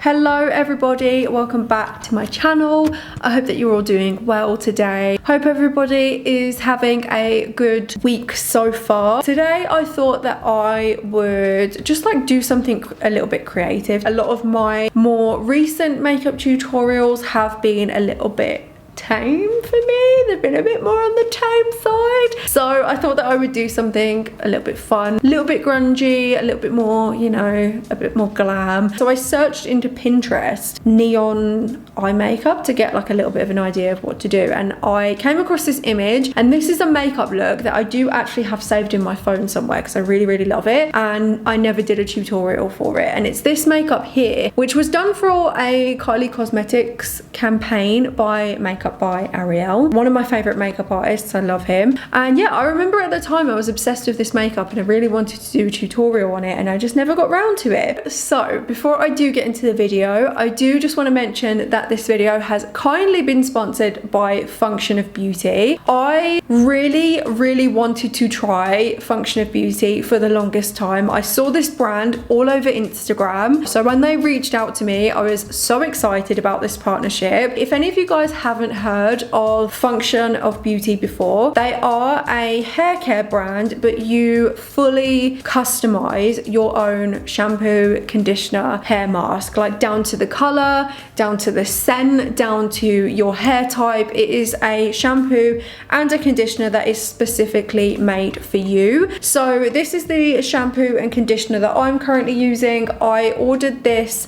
Hello everybody, welcome back to my channel. I hope that you're all doing well today. Hope everybody is having a good week so far. Today I thought that I would just like do something a little bit creative. A lot of my more recent makeup tutorials have been a little bit tame for me. They've been a bit more on the tame side. So I thought that I would do something a little bit fun, a little bit grungy, a little bit more, you know, a bit more glam. So I searched into Pinterest neon eye makeup to get like a little bit of an idea of what to do. And I came across this image, and this is a makeup look that I do actually have saved in my phone somewhere because I really love it. And I never did a tutorial for it. And it's this makeup here, which was done for a Kylie Cosmetics campaign by Makeup by Ariel, one of my favorite makeup artists. I love him. And yeah, I remember at the time I was obsessed with this makeup and I really wanted to do a tutorial on it, and I just never got round to it. So before I do get into the video, I do just want to mention that this video has kindly been sponsored by Function of Beauty. I really wanted to try Function of Beauty for the longest time. I saw this brand all over Instagram, so when they reached out to me, I was so excited about this partnership. If any of you guys haven't heard of Function of Beauty before, they are a hair care brand, but you fully customize your own shampoo, conditioner, hair mask, like down to the color, down to the scent, down to your hair type. It is a shampoo and a conditioner that is specifically made for you. So this is the shampoo and conditioner that I'm currently using. I ordered this,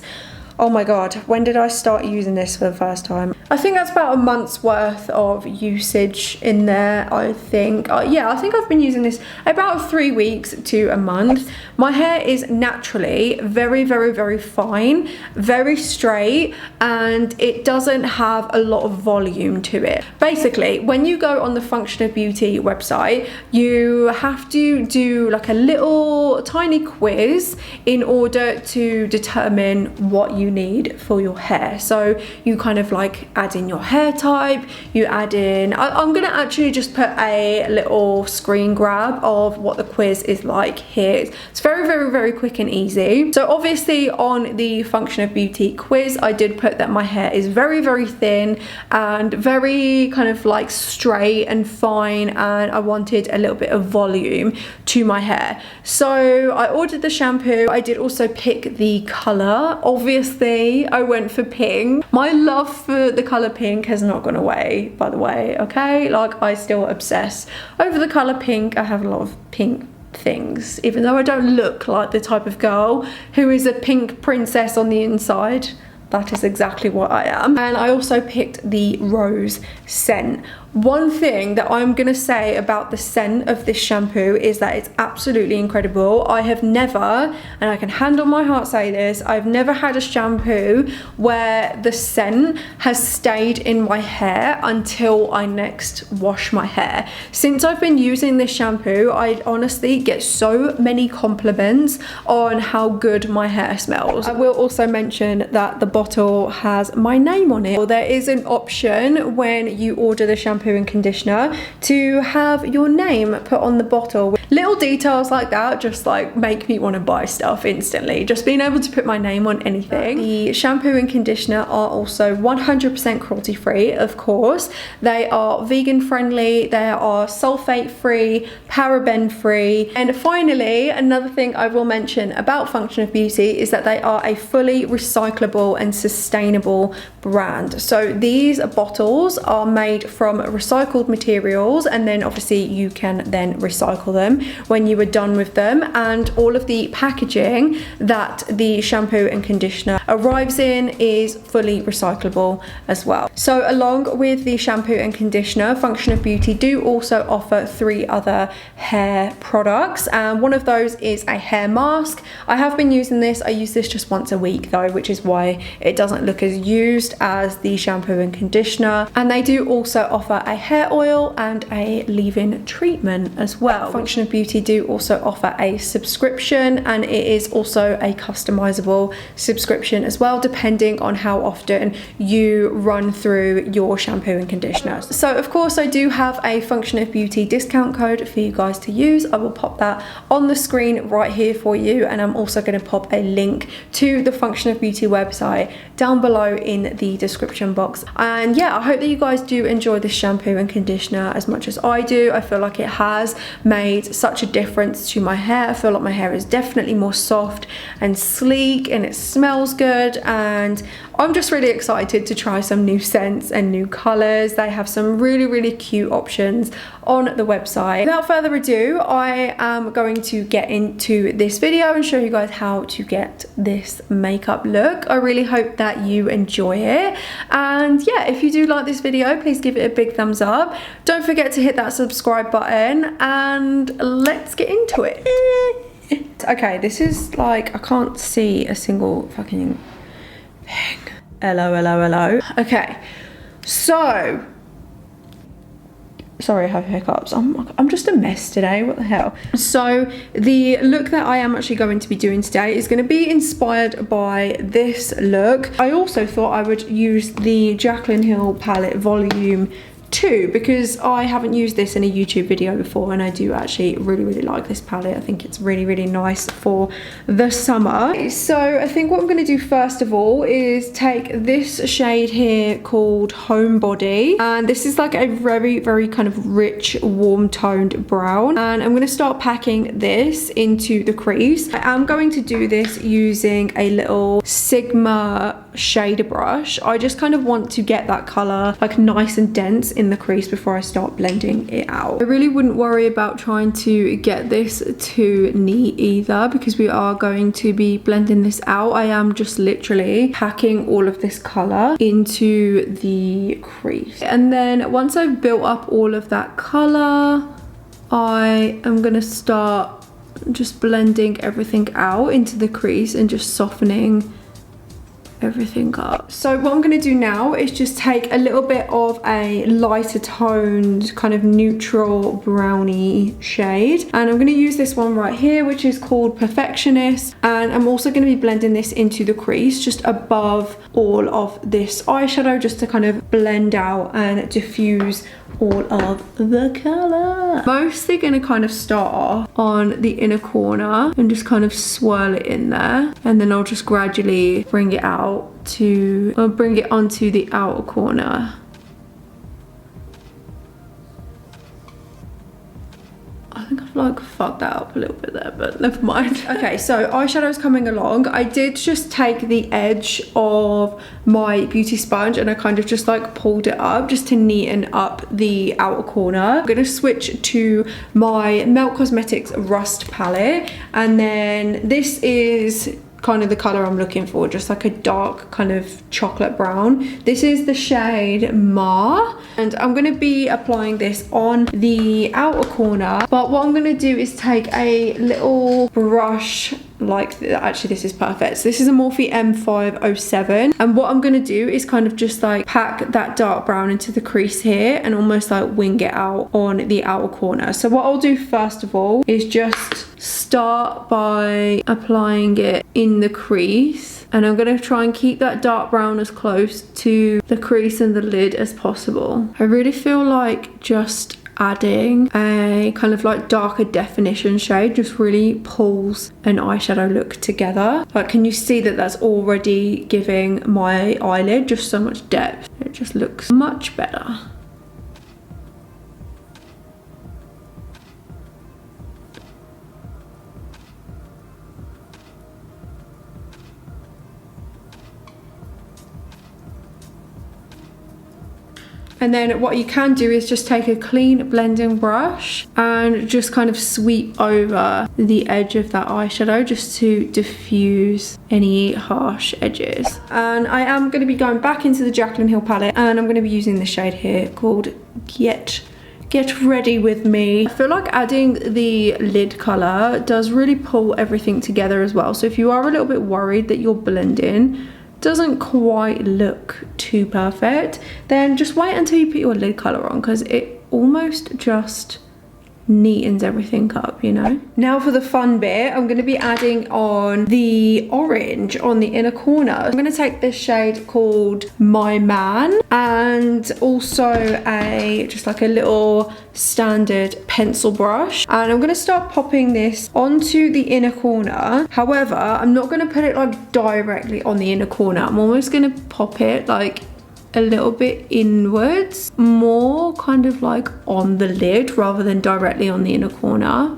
oh my god, when did I start using this for the first time? I think that's about a month's worth of usage in there, I think. Yeah, I think I've been using this about 3 weeks to a month. My hair is naturally very fine, very straight, and it doesn't have a lot of volume to it. Basically, when you go on the Function of Beauty website, you have to do like a little tiny quiz in order to determine what you need for your hair. So you kind of like add in your hair type, you add in, I'm gonna actually just put a little screen grab of what the quiz is like here. It's very quick and easy. So obviously on the Function of Beauty quiz, I did put that my hair is very thin and very kind of like straight and fine, and I wanted a little bit of volume to my hair. So I ordered the shampoo. I did also pick the color. Obviously I went for pink. My love for the color pink has not gone away, by the way, okay? Like, I still obsess over the color pink. I have a lot of pink things, even though I don't look like the type of girl who is a pink princess on the inside. That is exactly what I am. And I also picked the rose scent. One thing that I'm gonna say about the scent of this shampoo is that it's absolutely incredible. I have never, and I can hand on my heart say this, I've never had a shampoo where the scent has stayed in my hair until I next wash my hair. Since I've been using this shampoo, I honestly get so many compliments on how good my hair smells. I will also mention that the bottle has my name on it. There is an option when you order the shampoo and conditioner to have your name put on the bottle. Little details like that just like make me want to buy stuff instantly, just being able to put my name on anything. The shampoo and conditioner are also 100% cruelty free, of course. They are vegan friendly, they are sulfate free, paraben free, and finally another thing I will mention about Function of Beauty is that they are a fully recyclable and sustainable brand. So these bottles are made from recycled materials, and then obviously you can then recycle them when you are done with them, and all of the packaging that the shampoo and conditioner arrives in is fully recyclable as well. So along with the shampoo and conditioner, Function of Beauty do also offer 3 other hair products, and one of those is a hair mask. I have been using this. I use this just once a week though, which is why it doesn't look as used as the shampoo and conditioner. And they do also offer a hair oil and a leave-in treatment as well. Function of Beauty do also offer a subscription, and it is also a customizable subscription as well, depending on how often you run through your shampoo and conditioner. So of course I do have a Function of Beauty discount code for you guys to use. I will pop that on the screen right here for you, and I'm also going to pop a link to the Function of Beauty website down below in the description box. And yeah, I hope that you guys do enjoy this shampoo and conditioner as much as I do. I feel like it has made such a difference to my hair. I feel like my hair is definitely more soft and sleek, and it smells good, and I'm just really excited to try some new scents and new colours. They have some really cute options on the website. Without further ado, I am going to get into this video and show you guys how to get this makeup look. I really hope that you enjoy it, and yeah, if you do like this video, please give it a big thumbs up. Don't forget to hit that subscribe button, and let's get into it. Okay, this is like, I can't see a single fucking thing. Hello. Okay, so sorry I have hiccups. I'm just a mess today, what the hell. So the look that I am actually going to be doing today is going to be inspired by this look. I also thought I would use the Jaclyn Hill palette volume 2 because I haven't used this in a YouTube video before, and I do actually really like this palette. I think it's really nice for the summer. So I think what I'm going to do first of all is take this shade here called Homebody, and this is like a very kind of rich warm toned brown, and I'm going to start packing this into the crease. I am going to do this using a little Sigma shader brush. I just kind of want to get that color like nice and dense in the crease before I start blending it out. I really wouldn't worry about trying to get this too neat either, because we are going to be blending this out. I am just literally packing all of this color into the crease, and then once I've built up all of that color, I am gonna start just blending everything out into the crease and just softening everything up. So what I'm going to do now is just take a little bit of a lighter toned kind of neutral brownie shade, and I'm going to use this one right here, which is called Perfectionist, and I'm also going to be blending this into the crease just above all of this eyeshadow, just to kind of blend out and diffuse all of the color. Mostly going to kind of start off on the inner corner and just kind of swirl it in there, and then I'll just gradually bring it out to, I'll bring it onto the outer corner. I think I've like fucked that up a little bit there, but never mind. Okay, so eyeshadow's coming along. I did just take the edge of my beauty sponge and I kind of just like pulled it up just to neaten up the outer corner. I'm gonna switch to my Melt Cosmetics Rust palette, and then this is kind of the color I'm looking for, just like a dark kind of chocolate brown. This is the shade Ma, and I'm going to be applying this on the outer corner, but what I'm going to do is take a little brush like actually this is perfect. So this is a Morphe M507, and what I'm going to do is kind of just like pack that dark brown into the crease here and almost like wing it out on the outer corner. So what I'll do first of all is just start by applying it in the crease, and I'm going to try and keep that dark brown as close to the crease and the lid as possible. I really feel like just adding a kind of like darker definition shade just really pulls an eyeshadow look together. Like, can you see that that's already giving my eyelid just so much depth? It just looks much better. And then what you can do is just take a clean blending brush and just kind of sweep over the edge of that eyeshadow just to diffuse any harsh edges. And I am going to be going back into the Jaclyn Hill palette, and I'm going to be using the shade here called Get Ready With Me. I feel like adding the lid colour does really pull everything together as well. So if you are a little bit worried that you're blending doesn't quite look too perfect, then just wait until you put your lid colour on, because it almost just neatens everything up, you know. Now for the fun bit, I'm going to be adding on the orange on the inner corner. I'm going to take this shade called My Man, and also just like a little standard pencil brush, and I'm going to start popping this onto the inner corner. However, I'm not going to put it like directly on the inner corner. I'm almost going to pop it like a little bit inwards, more kind of like on the lid rather than directly on the inner corner.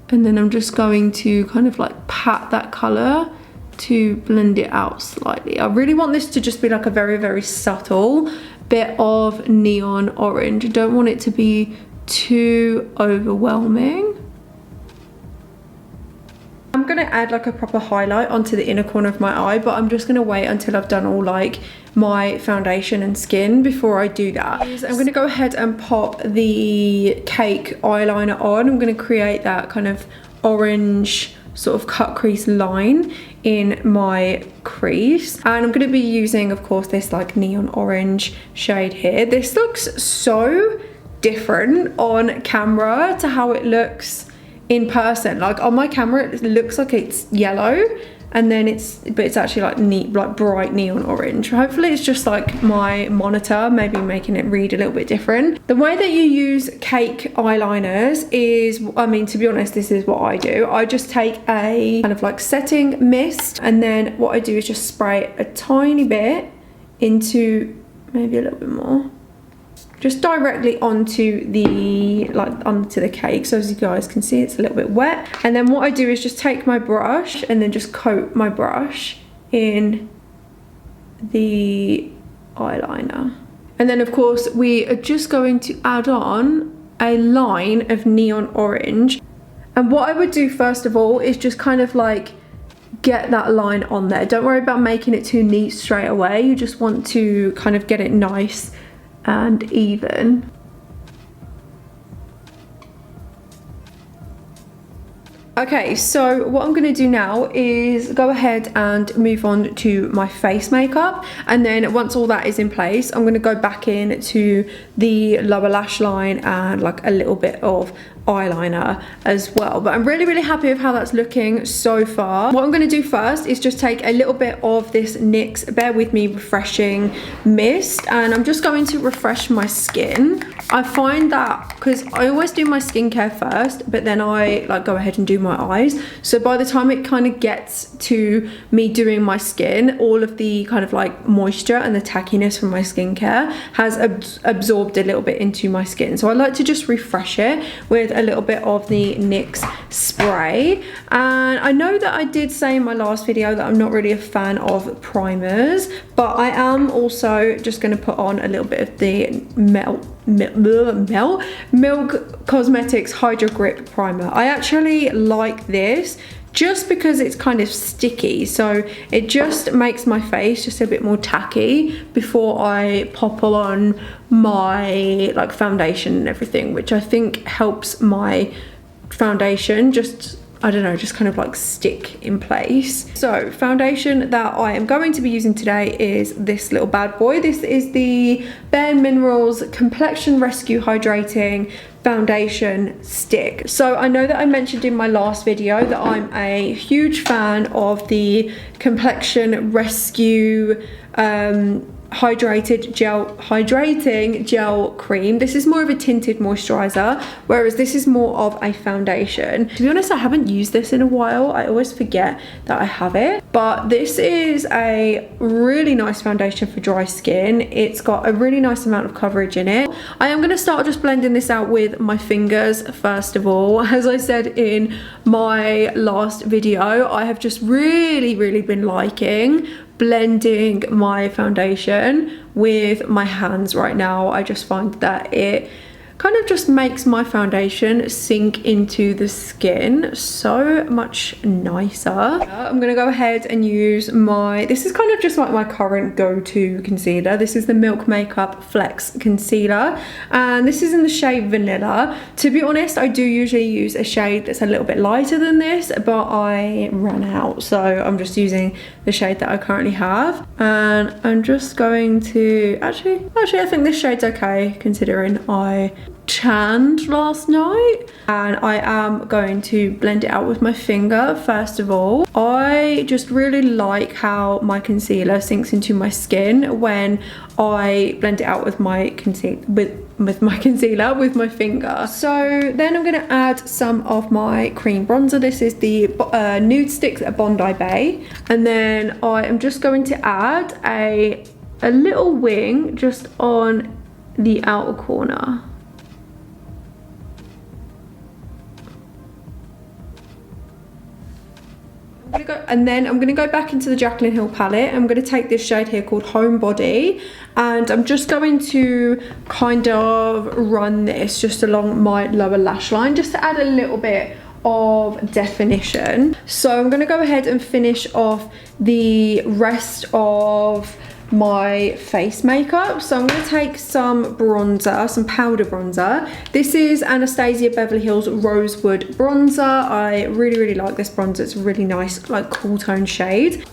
And then I'm just going to kind of like pat that colour to blend it out slightly. I really want this to just be like a very, very subtle bit of neon orange. I don't want it to be too overwhelming. I'm going to add like a proper highlight onto the inner corner of my eye, but I'm just going to wait until I've done all like my foundation and skin before I do that. I'm going to go ahead and pop the Cake eyeliner on. I'm going to create that kind of orange sort of cut crease line in my crease, and I'm going to be using, of course, this like neon orange shade here. This looks so different on camera to how it looks in person. Like on my camera it looks like it's yellow, and then it's actually like neat, like bright neon orange. Hopefully it's just like my monitor maybe making it read a little bit different. The way that you use Cake eyeliners is, I mean, to be honest, this is what I do. I just take a kind of like setting mist, and then what I do is just spray a tiny bit into, maybe a little bit more, just directly onto the cake. So as you guys can see, it's a little bit wet. And then what I do is just take my brush and then just coat my brush in the eyeliner. And then of course we are just going to add on a line of neon orange. And what I would do first of all is just kind of like get that line on there. Don't worry about making it too neat straight away. You just want to kind of get it nice and even. Okay, so what I'm going to do now is go ahead and move on to my face makeup, and then once all that is in place, I'm going to go back in to the lower lash line and like a little bit of eyeliner as well. But I'm really, really happy with how that's looking so far. What I'm going to do first is just take a little bit of this NYX Bear With Me Refreshing Mist, and I'm just going to refresh my skin. I find that because I always do my skincare first, but then I like go ahead and do my eyes. So by the time it kind of gets to me doing my skin, all of the kind of like moisture and the tackiness from my skincare has absorbed a little bit into my skin. So I like to just refresh it with a little bit of the NYX spray. And I know that I did say in my last video that I'm not really a fan of primers, but I am also just going to put on a little bit of the Milk Cosmetics Hydro Grip Primer. I actually like this just because it's kind of sticky, so it just makes my face just a bit more tacky before I pop on my like foundation and everything, which I think helps my foundation just, I don't know, just kind of like stick in place. So foundation that I am going to be using today is this little bad boy. This is the Bare Minerals Complexion Rescue Hydrating Foundation Stick. So I know that I mentioned in my last video that I'm a huge fan of the Complexion Rescue hydrating gel cream. This is more of a tinted moisturizer, whereas this is more of a foundation. To be honest, I haven't used this in a while. I always forget that I have it, but this is a really nice foundation for dry skin. It's got a really nice amount of coverage in it. I am going to start just blending this out with my fingers first of all. As I said in my last video, I have just really been liking blending my foundation with my hands right now. I just find that it kind of just makes my foundation sink into the skin so much nicer. I'm gonna go ahead and use my, this is kind of just like my current go-to concealer. This is the Milk Makeup Flex Concealer, and this is in the shade Vanilla. To be honest, I do usually use a shade that's a little bit lighter than this, but I ran out, so I'm just using the shade that I currently have. And I'm just going to, actually I think this shade's okay considering I tanned last night. And I am going to blend it out with my finger first of all. I just really like how my concealer sinks into my skin when I blend it out with my concealer with my finger. So then I'm going to add some of my cream bronzer. This is the Nude Sticks at Bondi Bay, and then I am just going to add a little wing just on the outer corner. And then I'm going to go back into the Jaclyn Hill palette. I'm going to take this shade here called Homebody, and I'm just going to kind of run this just along my lower lash line just to add a little bit of definition. So I'm going to go ahead and finish off the rest of my face makeup. So I'm going to take some bronzer, some powder bronzer. This is Anastasia Beverly Hills Rosewood bronzer. I really like this bronzer. It's a really nice, like, cool tone shade.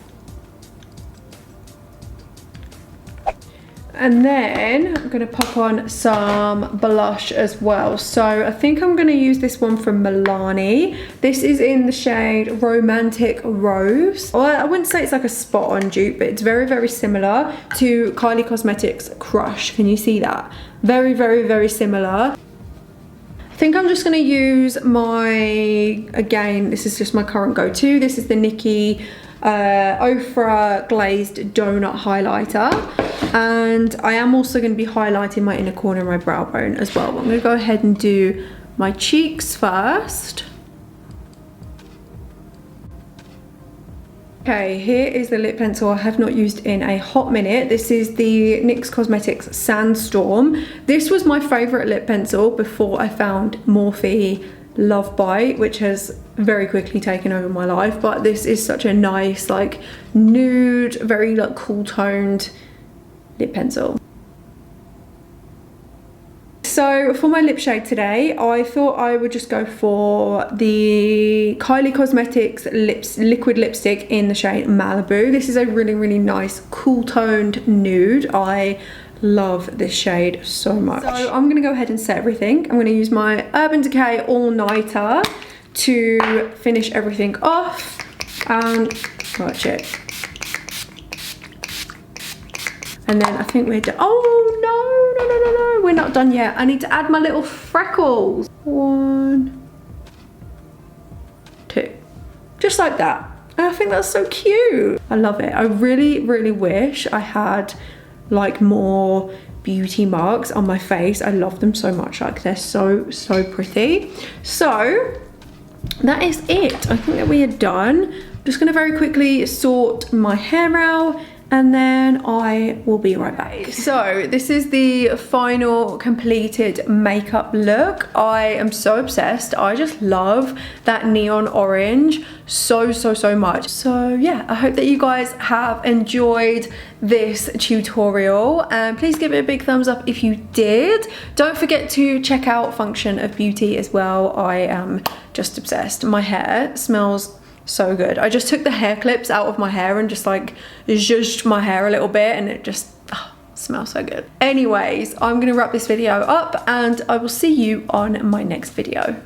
And then I'm going to pop on some blush as well. So I think I'm going to use this one from Milani. This is in the shade Romantic Rose. Well, I wouldn't say it's like a spot on dupe, but it's very similar to Kylie Cosmetics Crush. Can you see that? Very similar. I think I'm just going to use my, again, this is just my current go-to. This is the Nikki Ofra Glazed Donut Highlighter, and I am also going to be highlighting my inner corner of my brow bone as well. I'm going to go ahead and do my cheeks first. Okay, here is the lip pencil I have not used in a hot minute. This is the NYX Cosmetics Sandstorm. This was my favourite lip pencil before I found Morphe Love Bite, which has very quickly taken over my life. But this is such a nice, like, nude, very, like, cool toned lip pencil. So for my lip shade today, I thought I would just go for the Kylie Cosmetics liquid lipstick in the shade Malibu. This is a really nice cool toned nude. I love this shade so much. So I'm going to go ahead and set everything. I'm going to use my Urban Decay All Nighter to finish everything off and watch it. And then I think we're done. Oh no, we're not done yet. I need to add my little freckles. 1, 2, just like that. And I think that's so cute. I love it. I really wish I had like more beauty marks on my face. I love them so much. Like, they're so pretty. So that is it. I think that we are done. I'm just gonna very quickly sort my hair out, and then I will be right back. So this is the final completed makeup look. I am so obsessed. I just love that neon orange so much. So yeah, I hope that you guys have enjoyed this tutorial, and please give it a big thumbs up if you did. Don't forget to check out Function of Beauty as well. I am just obsessed. My hair smells so good. I just took the hair clips out of my hair and just like zhuzhed my hair a little bit, and it just smells so good. Anyways, I'm gonna wrap this video up and I will see you on my next video.